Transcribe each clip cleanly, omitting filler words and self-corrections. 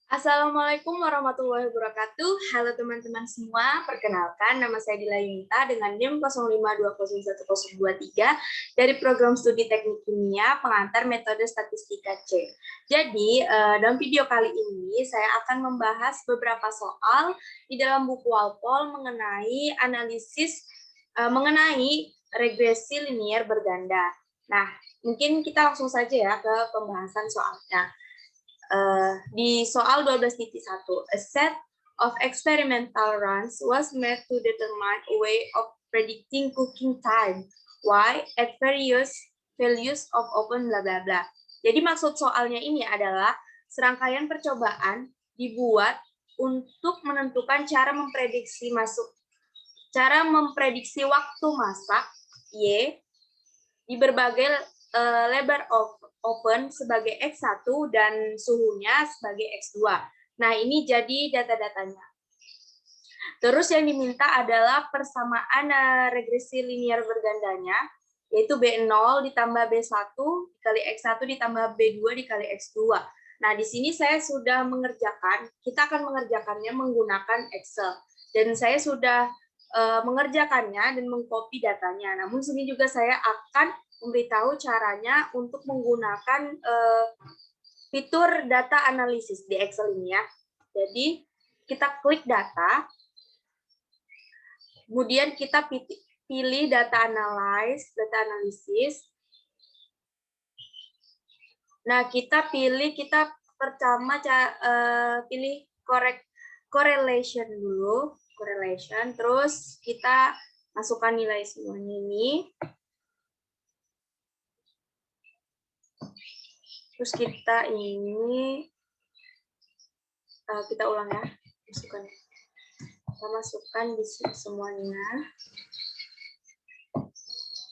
Assalamualaikum warahmatullahi wabarakatuh. Halo teman-teman semua, perkenalkan nama saya Dila Yunita dengan NIM 05201023 dari program studi teknik kimia pengantar metode statistika C. Jadi, dalam video kali ini saya akan membahas beberapa soal di dalam buku Walpole mengenai mengenai regresi linier berganda. Nah, mungkin kita langsung saja ya ke pembahasan soalnya. Di soal 12.1, a set of experimental runs was made to determine a way of predicting cooking time, y at various values of open bla bla bla. Jadi maksud soalnya ini adalah serangkaian percobaan dibuat untuk menentukan cara memprediksi waktu masak y di berbagai lebar open sebagai X1 dan suhunya sebagai X2. Nah, ini jadi data-datanya. Terus yang diminta adalah persamaan regresi linier bergandanya, yaitu B0 ditambah B1 dikali X1 ditambah B2 dikali X2. Nah, di sini saya sudah mengerjakan, kita akan mengerjakannya menggunakan Excel. Dan saya sudah mengerjakannya dan mengcopy datanya. Namun sini juga saya akan memberitahu caranya untuk menggunakan fitur data analisis di Excel ini ya. Jadi kita klik data, kemudian kita pilih data analisis. Nah, kita pertama pilih correlation dulu, terus kita masukkan nilai semuanya ini. Terus kita ulang ya, kita masukkan di sini semuanya.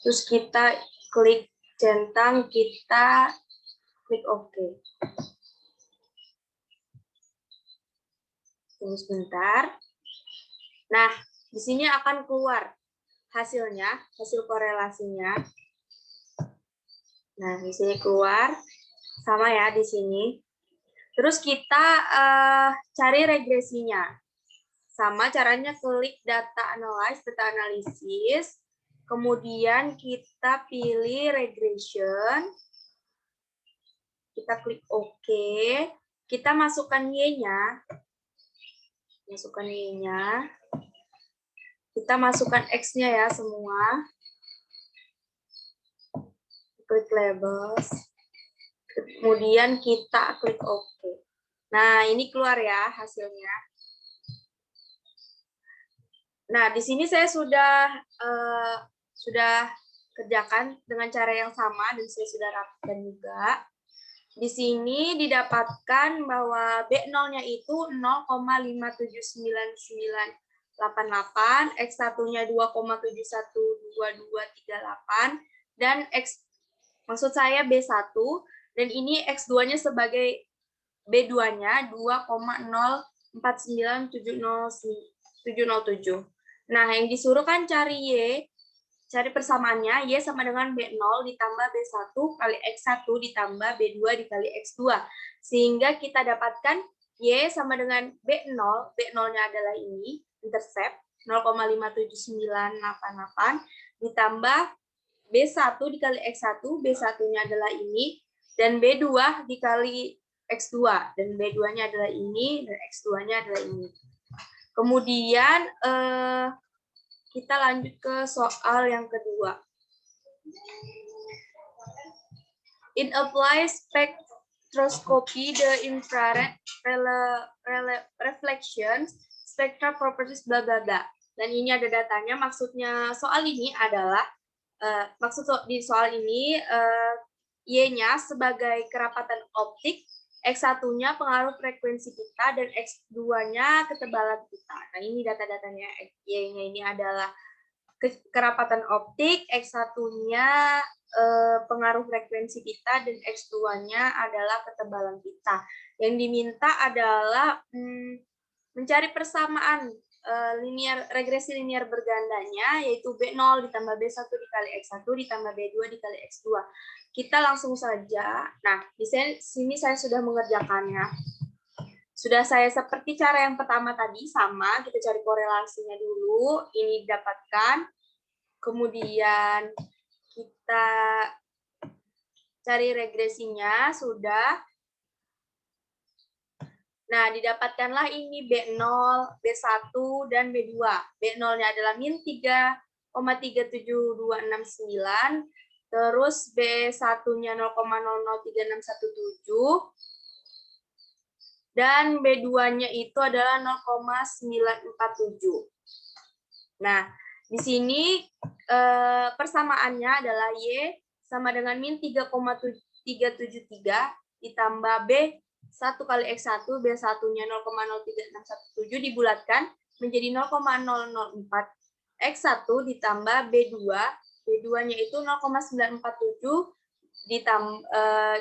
Terus kita klik centang, kita klik OK. Tunggu sebentar. Nah, di sini akan keluar hasilnya, hasil korelasinya. Nah, di sini keluar. Sama ya di sini. Terus kita cari regresinya. Sama caranya klik data analisis. Kemudian kita pilih regression. Kita klik OK. Kita masukkan Y-nya. Kita masukkan X-nya ya semua. Klik labels. Kemudian kita klik OK. Nah, ini keluar ya hasilnya. Nah, di sini saya sudah kerjakan dengan cara yang sama dan saya sudah rapikan juga. Di sini didapatkan bahwa B0-nya itu 0,57998, X1-nya 2,712238 dan maksud saya B1 dan ini X2-nya sebagai B2-nya 2,049707. Nah, yang disuruh kan cari persamaannya, Y sama dengan B0 ditambah B1 kali X1 ditambah B2 dikali X2. Sehingga kita dapatkan Y sama dengan B0, B0-nya adalah ini, intercept, 0,57988, ditambah B1 dikali X1, B1-nya adalah ini, dan B2 dikali X2, dan B2-nya adalah ini, dan X2-nya adalah ini. Kemudian kita lanjut ke soal yang kedua. In applied spectroscopy, the infrared reflections, spectral properties, bla bla bla. Dan ini ada datanya. Maksudnya soal ini adalah di soal ini Y-nya sebagai kerapatan optik, X1-nya pengaruh frekuensi kita, dan X2-nya ketebalan kita. Nah, ini data-datanya. Y-nya ini adalah kerapatan optik, X1-nya pengaruh frekuensi kita, dan X2-nya adalah ketebalan kita. Yang diminta adalah mencari persamaan regresi linier bergandanya, yaitu B0 ditambah B1 dikali X1 ditambah B2 dikali X2. Kita langsung saja. Nah, di sini saya sudah mengerjakannya. Sudah saya seperti cara yang pertama tadi, sama, kita cari korelasinya dulu, ini didapatkan, kemudian kita cari regresinya, sudah. Nah, didapatkanlah ini B0, B1, dan B2. B0-nya adalah min 3,37269, terus B1-nya 0,003617, dan B2-nya itu adalah 0,947. Nah, di sini persamaannya adalah Y sama dengan min 3,373 ditambah B1 kali X1, B1-nya 0,03617 dibulatkan menjadi 0,004 X1 ditambah B2, B2-nya itu 0,947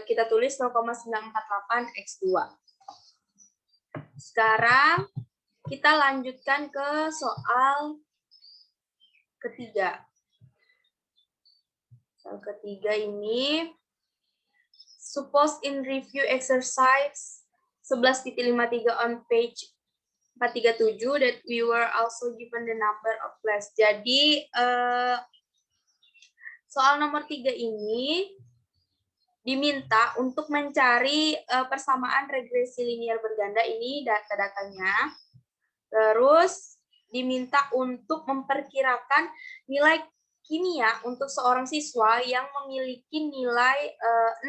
kita tulis 0,948 X2. Sekarang kita lanjutkan ke soal ketiga. Soal ketiga ini, suppose in review exercise 11.53 on page 437 that we were also given the number of class. Jadi soal nomor 3 ini diminta untuk mencari persamaan regresi linear berganda, ini data-datanya. Terus diminta untuk memperkirakan nilai kimia untuk seorang siswa yang memiliki nilai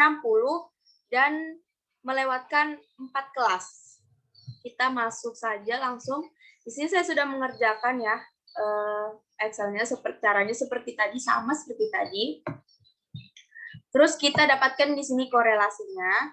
60 dan melewatkan 4 kelas. Kita masuk saja langsung. Di sini saya sudah mengerjakan ya Excel-nya, caranya seperti tadi, sama seperti tadi. Terus kita dapatkan di sini korelasinya.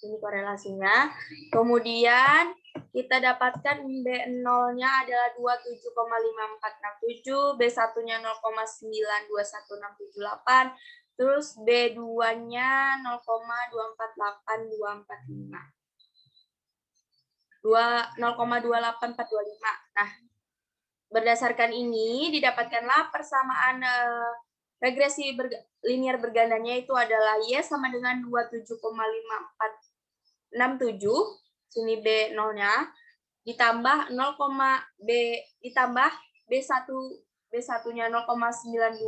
Ini korelasinya. Kemudian kita dapatkan B0-nya adalah 27,5467, B1-nya 0,921678, terus B2-nya 0,248245. 0,28425. Nah, berdasarkan ini didapatkanlah persamaan regresi linear bergandanya itu adalah Y sama dengan 27,5467, sini B0-nya, ditambah 0, ditambah B1-nya 0,921,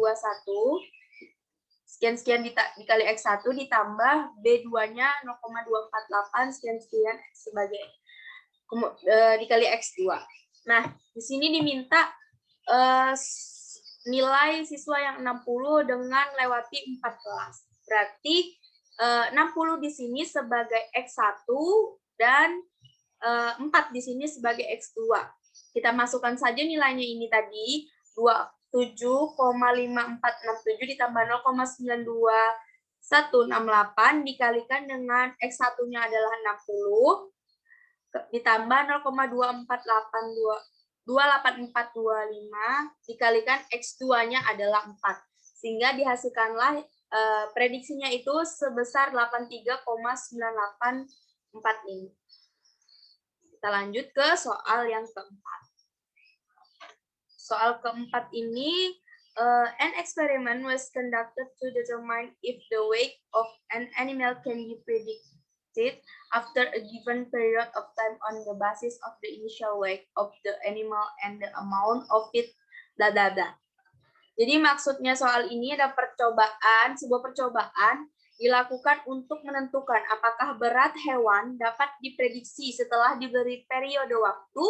sekian-sekian dikali X1, ditambah B2-nya 0,248, sekian-sekian sebagai dikali X2. Nah, di sini diminta nilai siswa yang 60 dengan lewati 4 kelas. Berarti 60 di sini sebagai X1 dan 4 di sini sebagai X2. Kita masukkan saja nilainya ini tadi, 27,5467 ditambah 0,92168 dikalikan dengan X1-nya adalah 60, ditambah 28425 dikalikan X2-nya adalah 4. Sehingga dihasilkanlah prediksinya itu sebesar 83,9845. Kita lanjut ke soal yang keempat. Soal keempat ini, an experiment was conducted to determine if the weight of an animal can be predicted after a given period of time on the basis of the initial weight of the animal and the amount of it, dadada. Jadi maksudnya soal ini ada sebuah percobaan dilakukan untuk menentukan apakah berat hewan dapat diprediksi setelah diberi periode waktu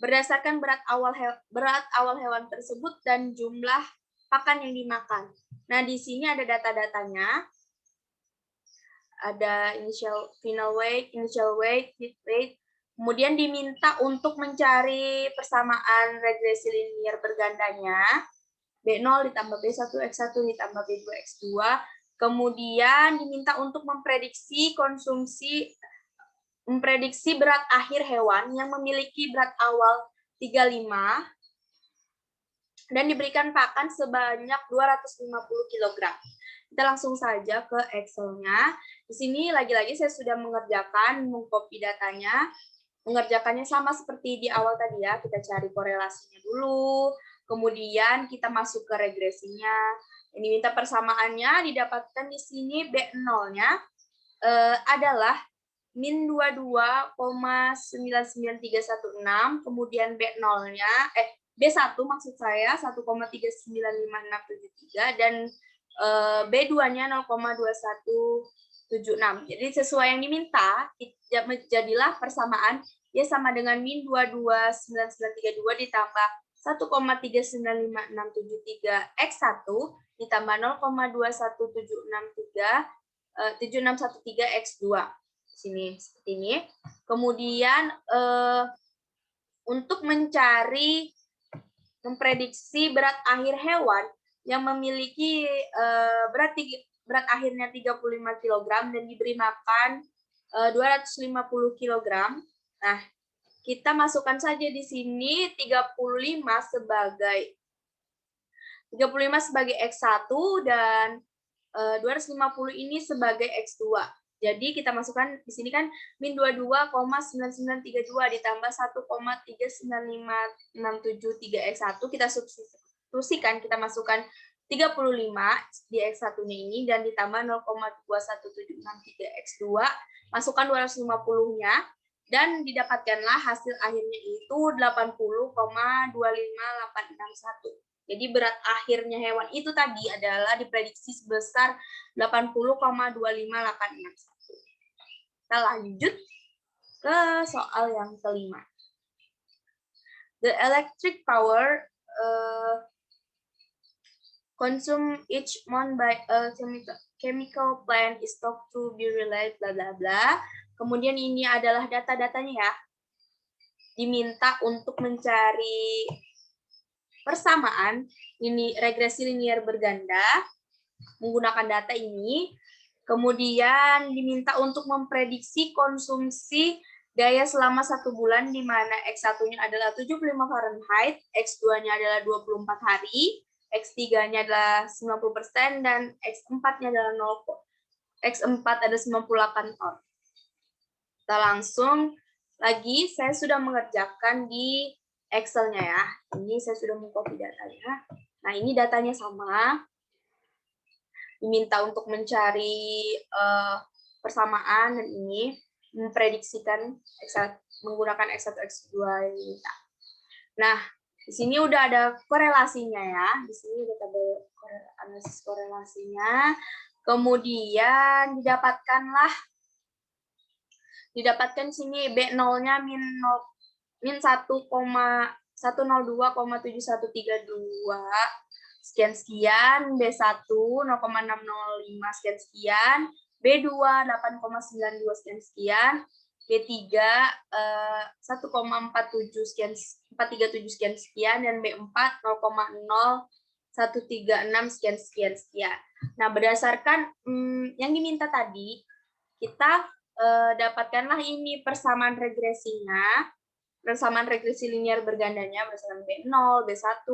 berdasarkan berat awal hewan tersebut dan jumlah pakan yang dimakan. Nah, di sini ada data-datanya. Ada final weight, initial weight, heat weight. Kemudian diminta untuk mencari persamaan regresi linear bergandanya. B0 ditambah B1 X1 ditambah B2 X2. Kemudian diminta untuk memprediksi berat akhir hewan yang memiliki berat awal 35 dan diberikan pakan sebanyak 250 kg. Kita langsung saja ke Excel-nya. Di sini lagi-lagi saya sudah mengcopy datanya. Mengerjakannya sama seperti di awal tadi ya. Kita cari korelasinya dulu, kemudian kita masuk ke regresinya. Ini minta persamaannya, didapatkan di sini B0-nya adalah min 22,99316, kemudian B0-nya, B1 maksud saya 1,39563 dan B2-nya 0,2176. Jadi sesuai yang diminta, jadilah persamaan Y sama dengan min 229932 ditambah 1,39563 X1 ditambah 0,21713 X2. Sini seperti ini. Kemudian untuk memprediksi berat akhir hewan yang memiliki berat akhirnya 35 kg dan diberi makan 250 kg. Nah, kita masukkan saja di sini 35 sebagai X1 dan 250 ini sebagai X2. Jadi kita masukkan di sini kan min 22,9932 ditambah 1,39563 X1. Kita substitusikan, kita masukkan 35 di X1-nya ini dan ditambah 0,21763 X2. Masukkan 250-nya dan didapatkanlah hasil akhirnya itu 80,25861. Jadi berat akhirnya hewan itu tadi adalah diprediksi sebesar 80,25861. Kita lanjut ke soal yang kelima. The electric power consumed each month by a chemical plant is thought to be related bla bla bla. Kemudian ini adalah data-datanya ya. Diminta untuk mencari persamaan ini regresi linear berganda menggunakan data ini. Kemudian diminta untuk memprediksi konsumsi daya selama 1 bulan di mana X1-nya adalah 75 Fahrenheit, X2-nya adalah 24 hari, X3-nya adalah 90% dan X4-nya adalah 0. X4 ada 98 ton. Kita langsung lagi, saya sudah mengerjakan di Excel-nya ya. Ini saya sudah mengcopy datanya. Nah, ini datanya sama. Diminta untuk mencari persamaan dan ini memprediksikan menggunakan X1, X2 ini. Nah, di sini udah ada korelasinya ya. Di sini udah ada analisis korelasinya. Kemudian didapatkan sini B0-nya min 1,102,7132 sekian, B1 0,605 sekian, B2 8,92 sekian, B3 1,437 sekian dan B4 0,0136 sekian. Nah, berdasarkan yang diminta tadi, kita dapatkanlah ini persamaan regresinya, persamaan regresi linear bergandanya berdasarkan B0, B1,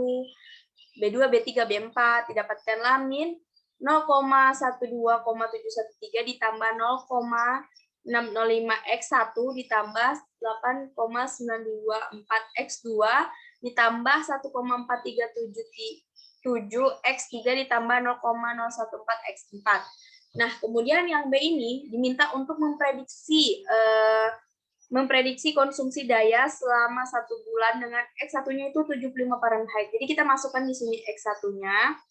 B2, B3, B4, didapatkanlah min 0,12,713 ditambah 0,605 X1 ditambah 8,924 X2 ditambah 1,4377 X3 ditambah 0,014 X4. Nah, kemudian yang B ini diminta untuk memprediksi konsumsi daya selama 1 bulan dengan X1-nya itu 75 Fahrenheit. Jadi kita masukkan di sini X1-nya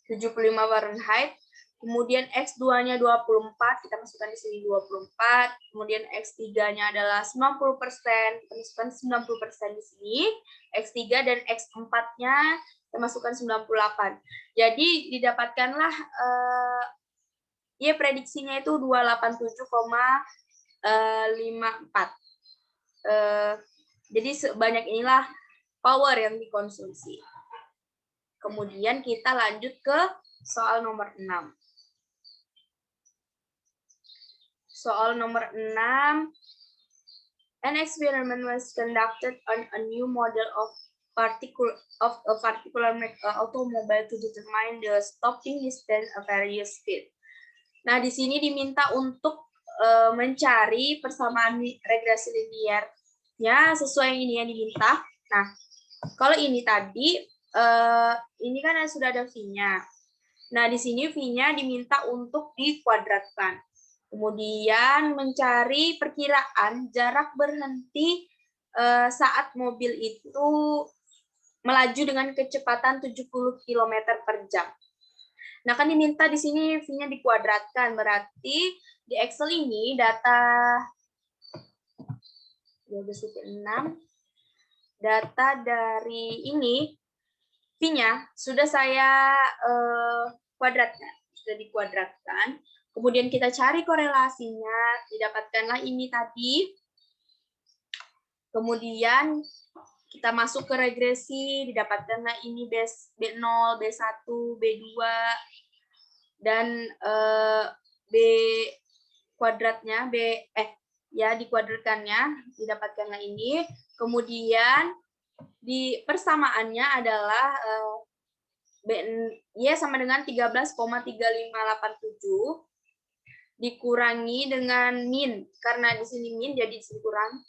75 Fahrenheit, kemudian X2-nya 24, kita masukkan di sini 24, kemudian X3-nya adalah 90%, kita masukkan 90% di sini, X3 dan X4-nya kita masukkan 98. Jadi didapatkanlah ya prediksinya itu 287,54. Jadi sebanyak inilah power yang dikonsumsi. Kemudian kita lanjut ke soal nomor 6. Soal nomor 6. An experiment was conducted on a new model of a particular automobile to determine the stopping distance at various speed. Nah, di sini diminta untuk mencari persamaan regresi linearnya sesuai ini yang diminta. Nah, kalau ini tadi, ini kan sudah ada V-nya. Nah, di sini V-nya diminta untuk dikuadratkan. Kemudian mencari perkiraan jarak berhenti saat mobil itu melaju dengan kecepatan 70 km per jam. Nah, kan diminta di sini V-nya dikuadratkan. Berarti di Excel ini data 12.6, data dari ini V-nya sudah saya kuadratkan, sudah dikuadratkan. Kemudian kita cari korelasinya, didapatkanlah ini tadi. Kemudian kita masuk ke regresi, didapatkanlah ini B0, B1, B2, dan B kuadratnya, dikuadratkannya, didapatkanlah ini. Kemudian di persamaannya adalah Y sama dengan 13,3587 dikurangi dengan min, karena di sini min jadi di sini kurang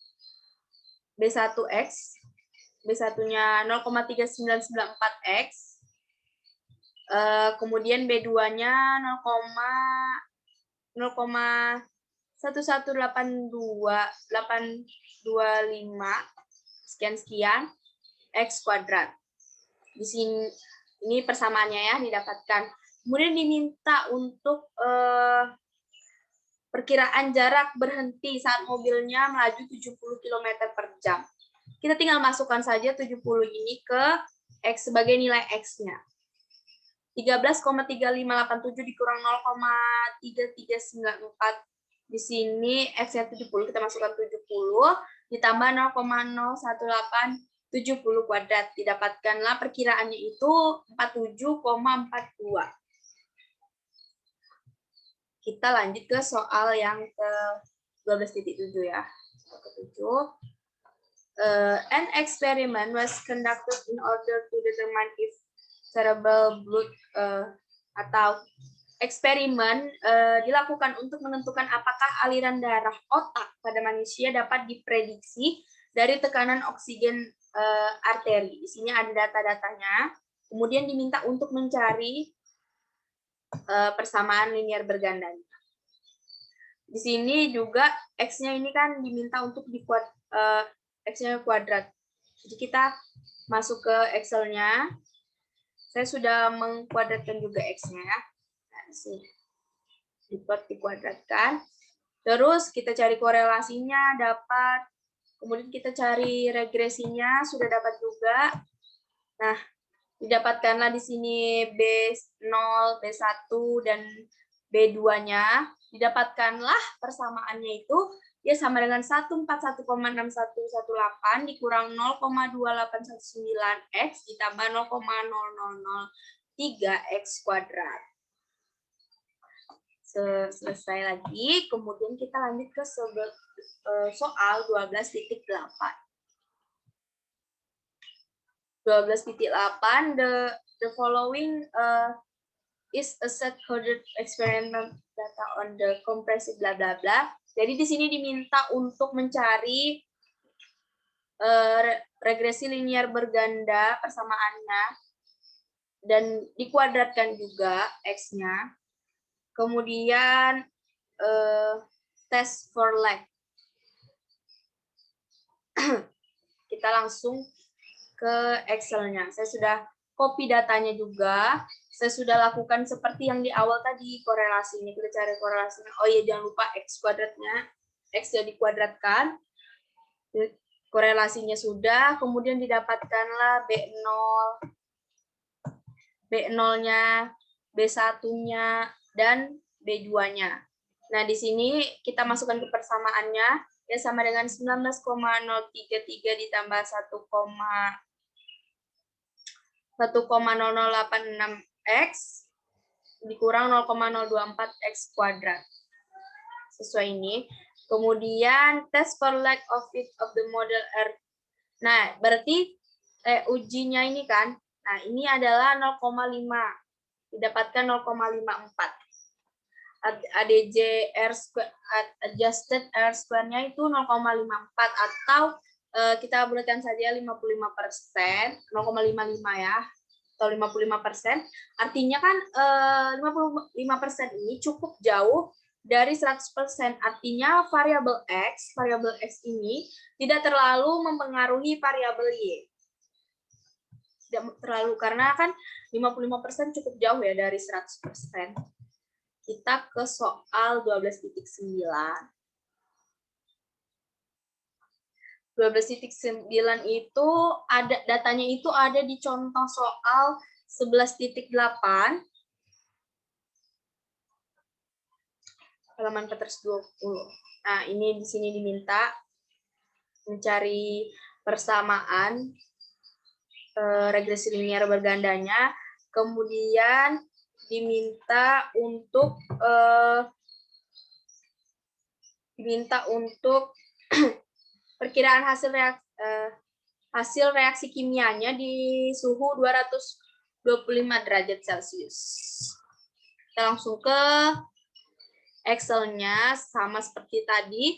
B1X, B1-nya 0,3994X, kemudian B2-nya 0,1182825 sekian X kuadrat. Di sini ini persamaannya ya didapatkan. Kemudian diminta untuk perkiraan jarak berhenti saat mobilnya melaju 70 km per jam. Kita tinggal masukkan saja 70 ini ke X sebagai nilai X-nya. 13,3587 dikurang 0,3394. Di sini X-nya 70, kita masukkan 70, ditambah 0,01870 kuadrat. Didapatkanlah perkiraannya itu 47,42. Kita lanjut ke soal yang ke 12.7 ya. Soal ke-7. An experiment was conducted in order to determine if cerebral blood atau eksperimen dilakukan untuk menentukan apakah aliran darah otak pada manusia dapat diprediksi dari tekanan oksigen arteri. Di sini ada data-datanya. Kemudian diminta untuk mencari persamaan linear bergandanya. Di sini juga X-nya ini kan diminta untuk X-nya kuadrat. Jadi kita masuk ke Excel-nya. Saya sudah mengkuadratkan juga X-nya ya. Nah, di sini dikuadratkan. Terus kita cari korelasinya, dapat. Kemudian kita cari regresinya, sudah dapat juga. Nah, didapatkanlah di sini B0, B1, dan B2-nya. Didapatkanlah persamaannya itu ya sama dengan 141,6118 dikurang 0,2819X ditambah 0,0003X kuadrat. Selesai lagi, kemudian kita lanjut ke soal 12.8. 12.8, the following is a set coded experiment data on the compressive bla bla bla. Jadi di sini diminta untuk mencari regresi linear berganda persamaannya dan dikuadratkan juga X-nya. Kemudian test for lag. Kita langsung ke Excel-nya. Saya sudah copy datanya juga. Saya sudah lakukan seperti yang di awal tadi, korelasinya. Kita cari korelasinya. Oh iya, jangan lupa X kuadratnya. X jadi kuadratkan. Korelasinya sudah. Kemudian didapatkanlah B0. B0-nya, B1-nya, dan B2-nya. Nah, di sini kita masukkan ke persamaannya. Ya, sama dengan 19,033 ditambah 1,0086X dikurang 0,024X kuadrat. Sesuai ini. Kemudian test for lack of fit of the model R. Nah, berarti ujinya ini kan. Nah, ini adalah 0,5. Didapatkan 0,54. ADJ R square, adjusted R square-nya itu 0,54 atau kita bulatkan saja 55%, 0,55 ya, atau 55%. Artinya kan 55% ini cukup jauh dari 100%. Artinya variabel X ini tidak terlalu mempengaruhi variabel Y. Tidak terlalu, karena kan 55% cukup jauh ya dari 100%. Kita ke soal 12.9. 12.9 itu ada datanya itu ada di contoh soal 11.8 halaman 420. Nah, ini di sini diminta mencari persamaan regresi linier bergandanya, kemudian diminta untuk perkiraan hasil reaksi kimianya di suhu 225 derajat Celcius. Kita langsung ke Excel-nya, sama seperti tadi.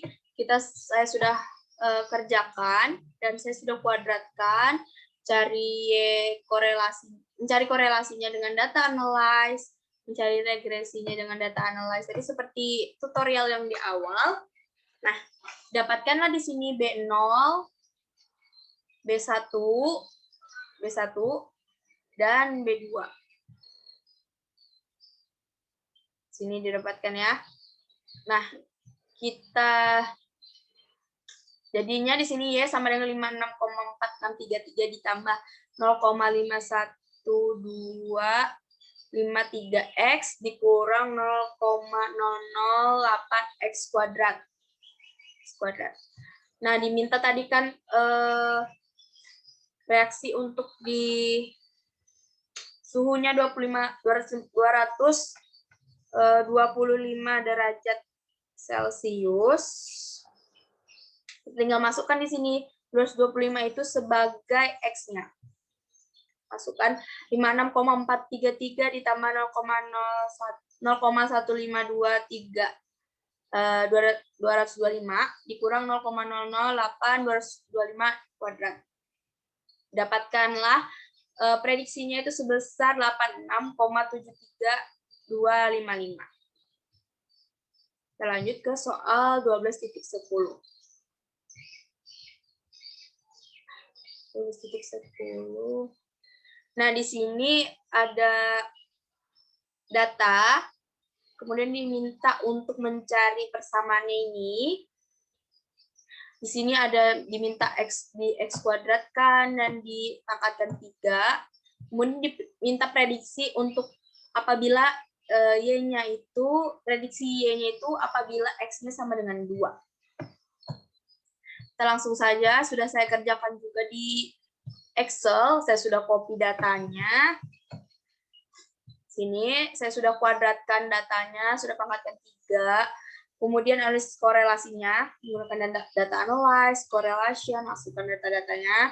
Saya sudah kerjakan dan saya sudah kuadratkan, mencari korelasinya dengan data analyze, mencari regresinya dengan data analyze. Jadi seperti tutorial yang di awal. Nah, dapatkanlah di sini B0, B1, dan B2. Sini didapatkan ya. Nah, jadinya di sini Y sama dengan 56,4633 ditambah 0,51253X dikurang 0,008X kuadrat. Nah, diminta tadi kan reaksi untuk di suhunya 225 derajat Celcius. Tinggal masukkan di sini 225 itu sebagai X-nya. Masukkan 56,433 ditambah 0,15225 dikurang 0,008 kuadrat. Dapatkanlah prediksinya itu sebesar 86,73255. Kita lanjut ke soal 12.10. 12.10. Nah, di sini ada data, kemudian diminta untuk mencari persamaannya ini. Di sini ada diminta di X kuadratkan dan dipangkatkan 3. Kemudian diminta prediksi untuk apabila Y-nya itu, prediksi Y-nya itu apabila X-nya sama dengan 2. Kita langsung saja, sudah saya kerjakan juga di Excel, saya sudah copy datanya. Sini saya sudah kuadratkan datanya, sudah pangkatkan 3. Kemudian analisis korelasinya, menggunakan data analyze, correlation, masukkan data-datanya.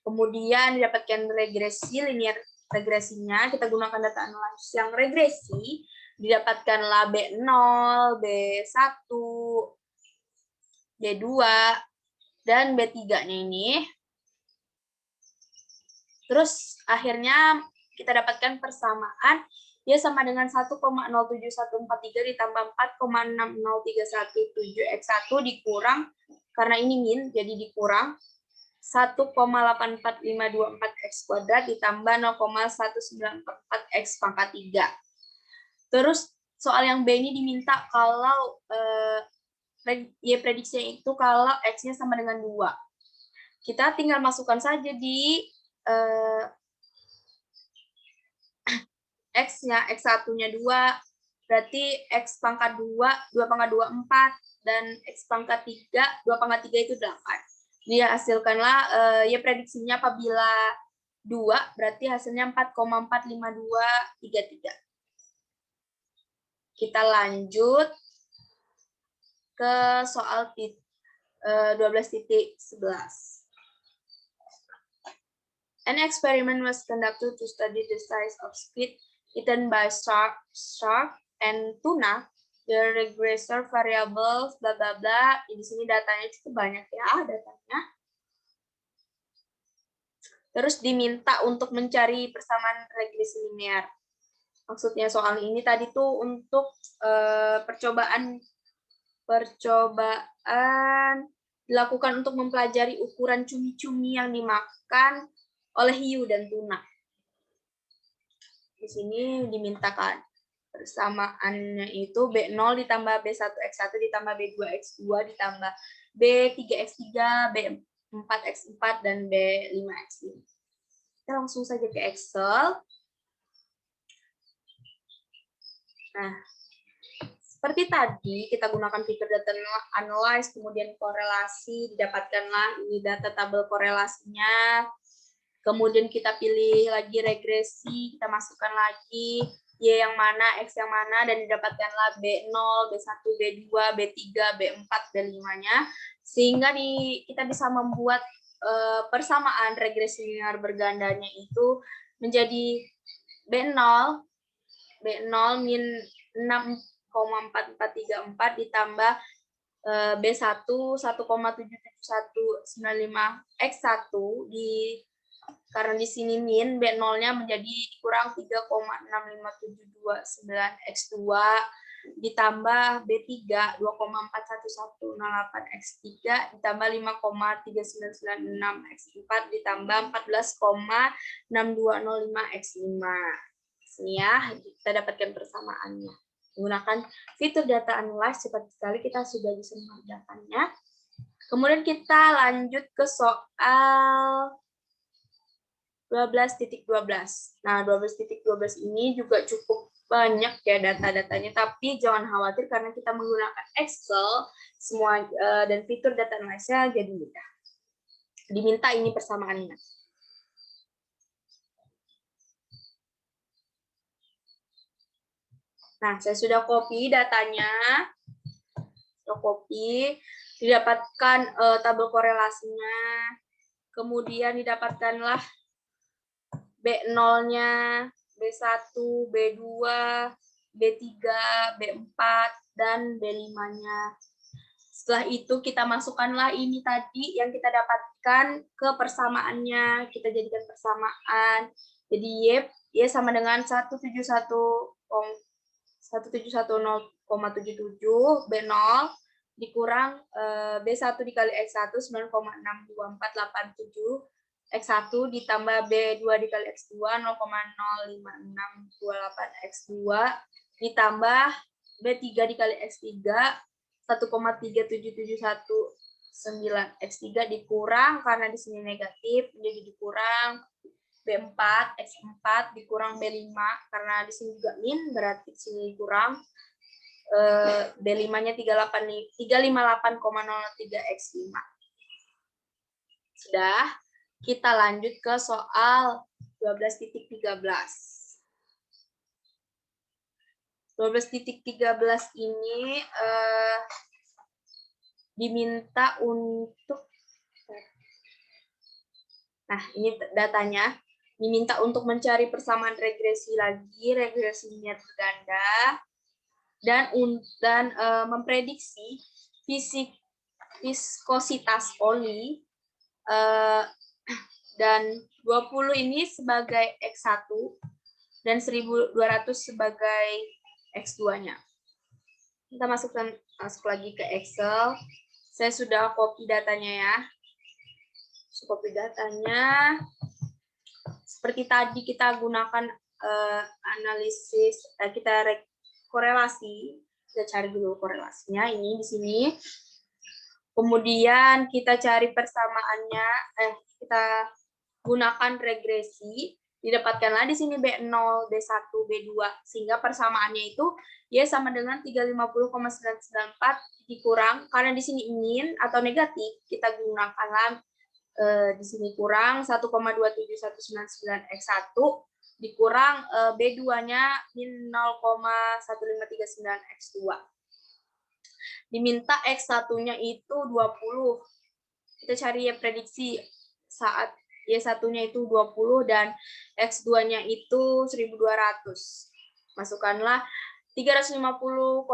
Kemudian didapatkan regresi, linear regresinya, kita gunakan data analyze yang regresi, didapatkanlah B0, B1, B2, dan B3-nya ini. Terus akhirnya kita dapatkan persamaan Y sama dengan 1,07143 ditambah 4,60317X1 dikurang, karena ini min, jadi dikurang 1,84524X kuadrat ditambah 0,1944X pangkat 3. Terus soal yang B ini diminta kalau Y prediksinya itu kalau X-nya sama dengan 2. Kita tinggal masukkan saja di X-nya, X1-nya 2, berarti X pangkat 2, 2 pangkat 2, 4, dan X pangkat 3, 2 pangkat 3 itu 8. Dia hasilkanlah, ya prediksinya apabila 2, berarti hasilnya 4,45233. Kita lanjut ke soal 12.11. An experiment was conducted to study the size of squid eaten by shark and tuna. The regressor variables bla bla bla. Di sini datanya cukup banyak ya, datanya. Terus diminta untuk mencari persamaan regresi linear. Maksudnya soal ini tadi tuh untuk percobaan dilakukan untuk mempelajari ukuran cumi-cumi yang dimakan oleh hiu dan tuna. Di sini dimintakan persamaannya itu B0 ditambah B1X1 ditambah B2X2 ditambah B3X3, B4X4, dan B5X5. Kita langsung saja ke Excel. Nah, seperti tadi, kita gunakan fitur data analyze, kemudian korelasi, didapatkanlah ini data tabel korelasinya. Kemudian kita pilih lagi regresi, kita masukkan lagi Y yang mana, X yang mana, dan didapatkanlah B0, B1, B2, B3, B4, B5-nya. Sehingga kita bisa membuat persamaan regresi linear bergandanya itu menjadi B0 min 6,4434 ditambah B1 1,77195X1 karena di sini min B0-nya menjadi kurang 3,65729X2 ditambah B3 2,4118X3 ditambah 5,3996X4 ditambah 14,6205X5. Sini ya, kita dapatkan persamaannya. Menggunakan fitur data analyze, cepat sekali kita sudah bisa mengerjakannya. Kemudian kita lanjut ke soal 12.12. Nah, 12.12 ini juga cukup banyak ya data-datanya, tapi jangan khawatir karena kita menggunakan Excel semua dan fitur data analyze-nya jadi mudah. Diminta ini persamaannya. Nah, saya sudah copy datanya. Sudah copy, didapatkan tabel korelasinya. Kemudian didapatkanlah B0-nya, B1, B2, B3, B4, dan B5-nya. Setelah itu kita masukkanlah ini tadi yang kita dapatkan ke persamaannya. Kita jadikan persamaan. Jadi Y sama dengan 171,77 B0 dikurang B1 dikali X1 9,62487 X1 ditambah B2 dikali X2 0,05628 X2 ditambah B3 dikali X3 1,37719 X3 dikurang karena di sini negatif jadi dikurang B4 X4 dikurang B5 karena di sini juga min berarti di sini dikurang B5-nya 358,03 X5. Sudah, kita lanjut ke soal 12.13. 12.13 ini diminta untuk ini datanya diminta untuk mencari persamaan regresi lagi, regresi linear berganda dan memprediksi viskositas oli dan 20 ini sebagai X1 dan 1200 sebagai X2-nya. Kita masuk lagi ke Excel. Saya sudah copy datanya ya. Copy datanya. Seperti tadi kita gunakan analisis, kita korelasi. Kita cari dulu korelasinya ini di sini. Kemudian kita cari persamaannya, kita gunakan regresi. Didapatkanlah di sini B0, B1, B2, sehingga persamaannya itu Y sama dengan 350,994 dikurang, karena di sini min atau negatif, kita gunakanlah di sini kurang 1,27199X1 dikurang B2-nya min 0,1539X2. Diminta X1-nya itu 20. Kita cari ya prediksi saat Y1-nya itu 20 dan X2-nya itu 1200. Masukkanlah 350,994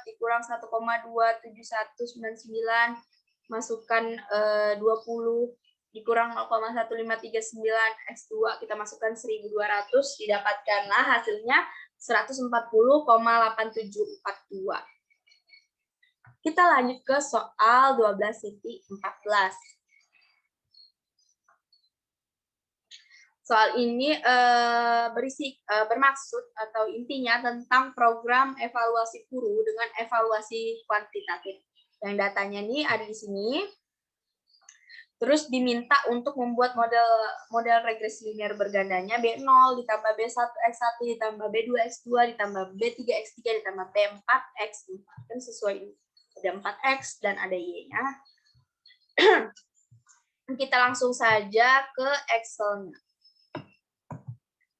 dikurang 1,27199, masukkan 20 dikurang 0,1539 X2, kita masukkan 1200, didapatkanlah hasilnya 140,8742. Kita lanjut ke soal 12.14. Soal ini bermaksud atau intinya tentang program evaluasi guru dengan evaluasi kuantitatif. Yang datanya ini ada di sini. Terus diminta untuk membuat model regresi linear bergandanya B0 ditambah B1 X1 ditambah B2 X2 ditambah B3 X3 ditambah B4 X4. Kan sesuai ini. Ada 4X dan ada Y-nya. Kita langsung saja ke Excel-nya.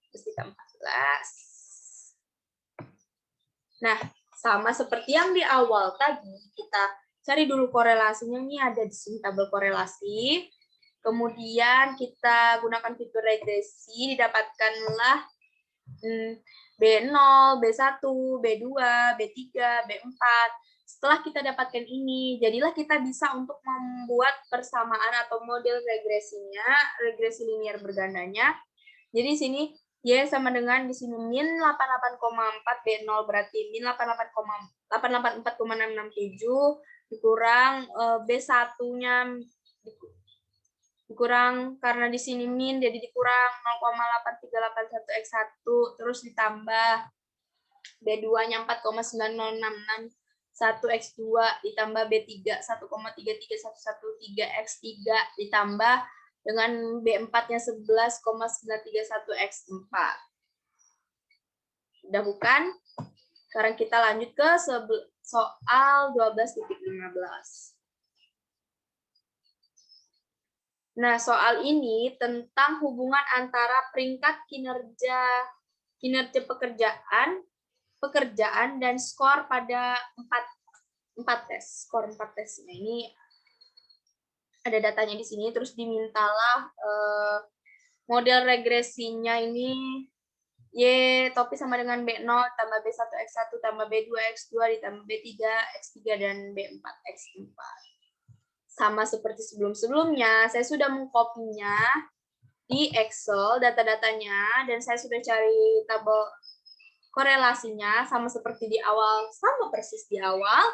Terus kita 14. Nah, sama seperti yang di awal tadi, kita cari dulu korelasinya. Ini ada di sini tabel korelasi. Kemudian kita gunakan fitur regresi, didapatkanlah B0, B1, B2, B3, B4. Setelah kita dapatkan ini, jadilah kita bisa untuk membuat persamaan atau model regresinya, regresi linear bergandanya. Jadi di sini Y sama dengan di sini min 88,4 B0 berarti min 884,667 dikurang B1-nya dikurang karena di sini min jadi dikurang 0,8381 X1 terus ditambah B2-nya 4,9066 1 X2 ditambah B3 1,33113 X3 ditambah dengan B4-nya 11,931 X4. Sudah bukan? Sekarang kita lanjut ke soal 12.15. Nah, soal ini tentang hubungan antara peringkat kinerja pekerjaan dan skor pada 4 tes. Skor 4 tes. Nah, ini ada datanya di sini, terus dimintalah model regresinya ini Y topi sama dengan B0 tambah B1 X1 tambah B2 X2 ditambah B3 X3 dan B4 X4. Sama seperti sebelum-sebelumnya, saya sudah mengkopinya di Excel data-datanya dan saya sudah cari tabel korelasinya sama seperti di awal, sama persis di awal.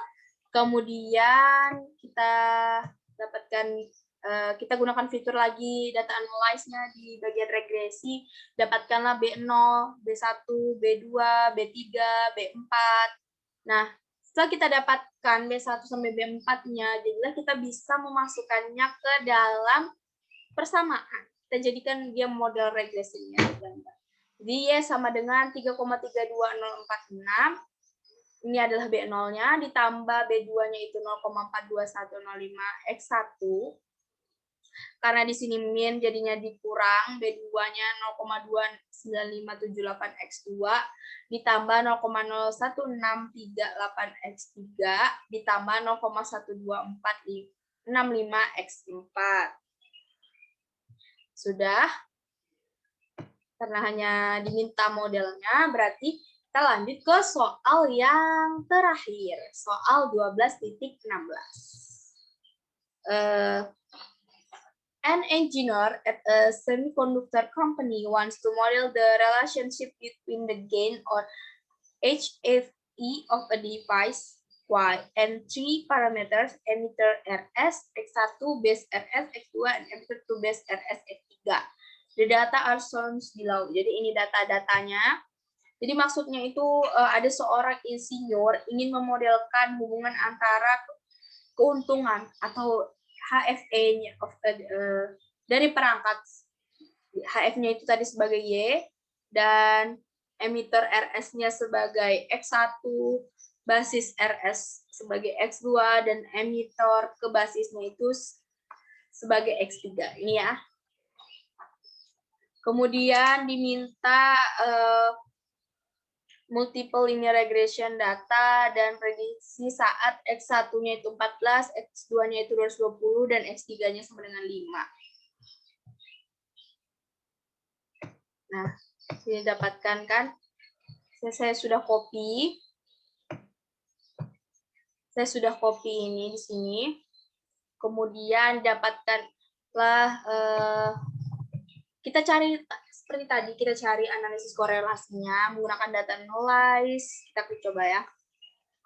Kemudian kita gunakan fitur lagi data analyze-nya di bagian regresi, dapatkanlah B0, B1, B2, B3, B4. Nah, setelah kita dapatkan B1 sampai B4-nya, jadilah kita bisa memasukkannya ke dalam persamaan. Kita jadikan dia model regresinya. Jadi Y sama dengan 3,32046. Ini adalah B0-nya, ditambah B2-nya itu 0,42105 X1. Karena di sini min jadinya dikurang, B2-nya 0,29578 X2, ditambah 0,01638 X3, ditambah 0,12465 X4. Sudah? Karena hanya diminta modelnya, berarti kita lanjut ke soal yang terakhir, soal 12.16. An engineer at a semiconductor company wants to model the relationship between the gain or HFE of a device Y and 3 parameters, emitter RS, X1, base RS, X2, and emitter 2 base RS, X3. The data are shown below. Jadi ini data-datanya. Jadi maksudnya itu ada seorang insinyur ingin memodelkan hubungan antara keuntungan atau HFE-nya dari perangkat. HF-nya itu tadi sebagai Y dan emitter RS-nya sebagai X1, basis RS sebagai X2 dan emitter ke basisnya itu sebagai X3. Ini ya. Kemudian diminta multiple linear regression data dan prediksi saat X1-nya itu 14, X2-nya itu 220, dan X3-nya sama dengan 5. Nah, ini dapatkan kan? Saya sudah copy. Saya sudah copy ini di sini. Kemudian dapatkan Kita cari seperti tadi, kita cari analisis korelasinya menggunakan data analyze. Kita klik coba ya.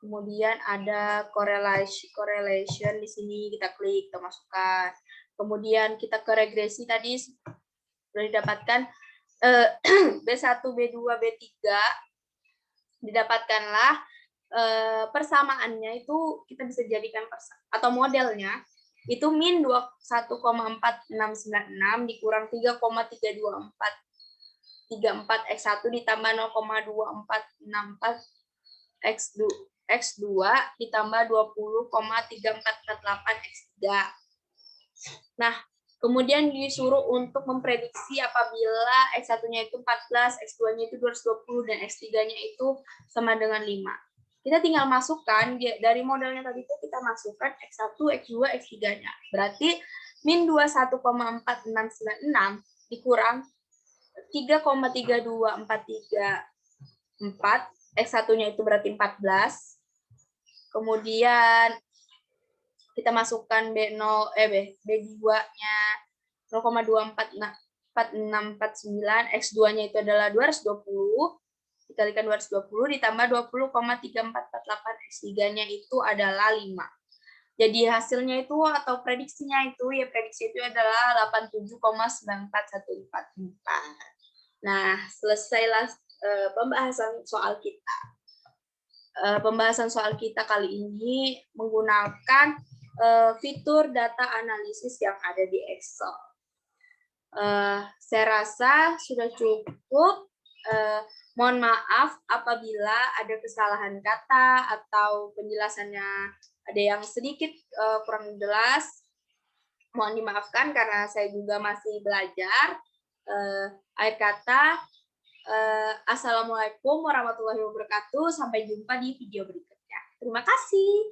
Kemudian ada correlation di sini, kita klik, kita masukkan. Kemudian kita ke regresi tadi sudah didapatkan B1, B2, B3, didapatkanlah persamaannya itu kita bisa jadikan atau modelnya itu min 21,4696 dikurang 3,32434 X1 ditambah 0,2464 X2 ditambah 20,3448 X3. Nah, kemudian disuruh untuk memprediksi apabila X1-nya itu 14, X2-nya itu 220, dan X3-nya itu sama dengan 5. Kita tinggal masukkan, dari modelnya tadi itu kita masukkan X1, X2, X3-nya. Berarti min 21,4696 dikurang 3,32434, X1-nya itu berarti 14. Kemudian kita masukkan B2-nya 0,244649, X2-nya itu adalah 220, dikalikan 220 ditambah 20,3448, X3-nya itu adalah 5. Jadi hasilnya itu atau prediksinya itu ya prediksi itu adalah 87,94144. Nah, selesailah pembahasan soal kita. Pembahasan soal kita kali ini menggunakan fitur data analisis yang ada di Excel. Saya rasa sudah cukup. Mohon maaf apabila ada kesalahan kata atau penjelasannya ada yang sedikit kurang jelas. Mohon dimaafkan karena saya juga masih belajar. Akhir kata, Assalamualaikum warahmatullahi wabarakatuh. Sampai jumpa di video berikutnya. Terima kasih.